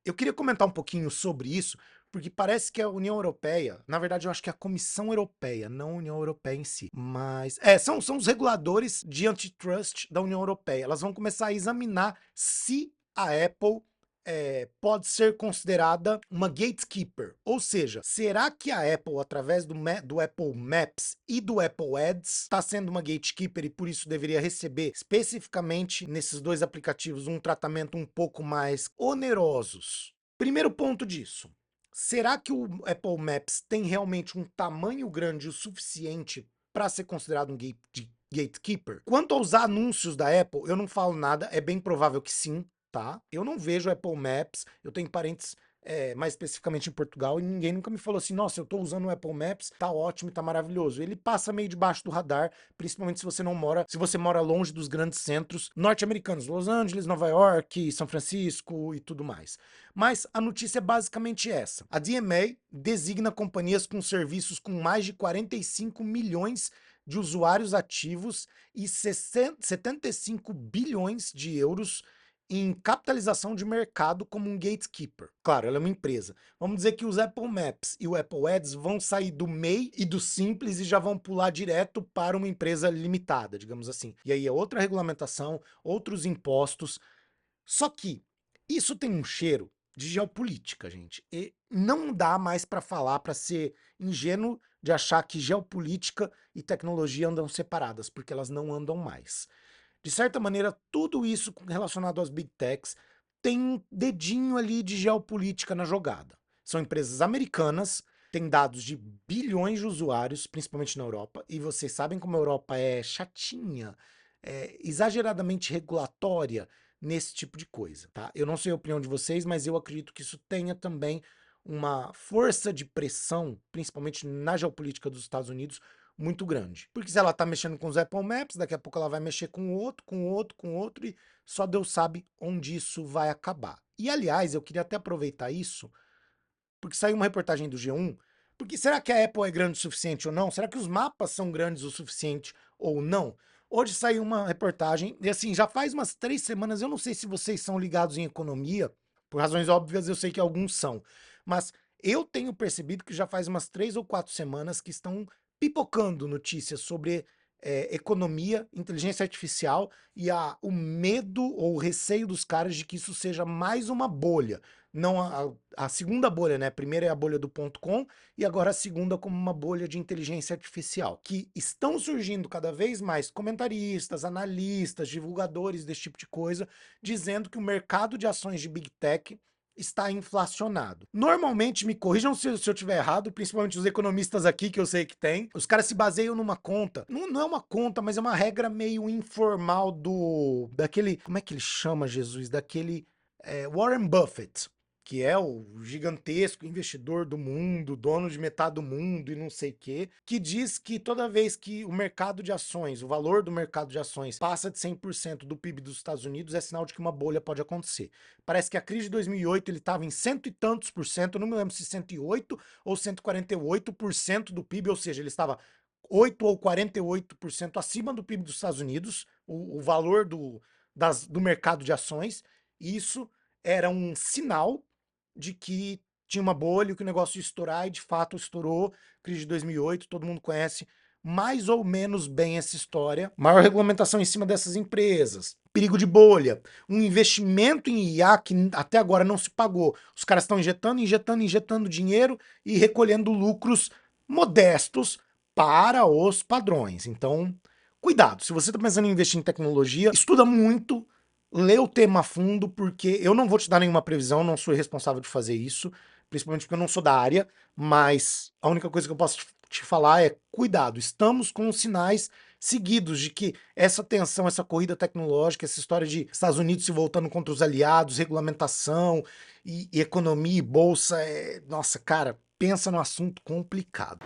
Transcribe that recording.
Eu queria comentar um pouquinho sobre isso, porque parece que a União Europeia, na verdade eu acho que é a Comissão Europeia, não a União Europeia em si, mas são os reguladores de antitrust da União Europeia. Elas vão começar a examinar se a Apple pode ser considerada uma gatekeeper, ou seja, será que a Apple, através do Apple Maps e do Apple Ads, está sendo uma gatekeeper e por isso deveria receber especificamente nesses dois aplicativos um tratamento um pouco mais onerosos? Primeiro ponto disso, será que o Apple Maps tem realmente um tamanho grande o suficiente para ser considerado um gatekeeper? Quanto aos anúncios da Apple, eu não falo nada, é bem provável que sim, tá? Eu não vejo Apple Maps, eu tenho parentes mais especificamente em Portugal, e ninguém nunca me falou assim, nossa, eu tô usando o Apple Maps, tá ótimo, tá maravilhoso. Ele passa meio debaixo do radar, principalmente se você mora longe dos grandes centros norte-americanos, Los Angeles, Nova York, São Francisco e tudo mais. Mas a notícia é basicamente essa. A DMA designa companhias com serviços com mais de 45 milhões de usuários ativos e 75 bilhões de euros em capitalização de mercado como um gatekeeper. Claro, ela é uma empresa. Vamos dizer que os Apple Maps e o Apple Ads vão sair do MEI e do Simples e já vão pular direto para uma empresa limitada, digamos assim. E aí é outra regulamentação, outros impostos. Só que isso tem um cheiro de geopolítica, gente. E não dá mais para falar, para ser ingênuo de achar que geopolítica e tecnologia andam separadas, porque elas não andam mais. De certa maneira, tudo isso relacionado às big techs tem um dedinho ali de geopolítica na jogada. São empresas americanas, têm dados de bilhões de usuários, principalmente na Europa, e vocês sabem como a Europa é chatinha, exageradamente regulatória nesse tipo de coisa, tá? Eu não sei a opinião de vocês, mas eu acredito que isso tenha também uma força de pressão, principalmente na geopolítica dos Estados Unidos, muito grande. Porque se ela tá mexendo com os Apple Maps, daqui a pouco ela vai mexer com outro, com outro, com outro, e só Deus sabe onde isso vai acabar. E aliás, eu queria até aproveitar isso, porque saiu uma reportagem do G1, porque será que a Apple é grande o suficiente ou não? Será que os mapas são grandes o suficiente ou não? Hoje saiu uma reportagem, e assim, já faz umas 3 semanas, eu não sei se vocês são ligados em economia, por razões óbvias eu sei que alguns são, mas eu tenho percebido que já faz umas 3 ou 4 semanas que estão pipocando notícias sobre economia, inteligência artificial e o medo ou o receio dos caras de que isso seja mais uma bolha. Não a segunda bolha, né? A primeira é a bolha do ponto .com e agora a segunda como uma bolha de inteligência artificial, que estão surgindo cada vez mais comentaristas, analistas, divulgadores desse tipo de coisa, dizendo que o mercado de ações de Big Tech está inflacionado. Normalmente, me corrijam se eu tiver errado, principalmente os economistas aqui, que eu sei que tem, os caras se baseiam numa conta, não é uma conta, mas é uma regra meio informal daquele, como é que ele chama, Jesus? Daquele Warren Buffett, que é o gigantesco investidor do mundo, dono de metade do mundo e não sei o quê, que diz que toda vez que o mercado de ações, o valor do mercado de ações passa de 100% do PIB dos Estados Unidos, é sinal de que uma bolha pode acontecer. Parece que a crise de 2008 ele estava em cento e tantos por cento, eu não me lembro se 108 ou 148% do PIB, ou seja, ele estava 8 ou 48% acima do PIB dos Estados Unidos, o valor do mercado de ações, e isso era um sinal de que tinha uma bolha, que o negócio ia estourar, e de fato estourou. Crise de 2008, todo mundo conhece mais ou menos bem essa história. Maior regulamentação em cima dessas empresas. Perigo de bolha. Um investimento em IA que até agora não se pagou. Os caras estão injetando, injetando, injetando dinheiro e recolhendo lucros modestos para os padrões. Então, cuidado. Se você está pensando em investir em tecnologia, estuda muito, lê o tema a fundo, porque eu não vou te dar nenhuma previsão, não sou responsável de fazer isso, principalmente porque eu não sou da área, mas a única coisa que eu posso te falar é cuidado, estamos com sinais seguidos de que essa tensão, essa corrida tecnológica, essa história de Estados Unidos se voltando contra os aliados, regulamentação e economia e bolsa, nossa, cara, pensa no assunto complicado.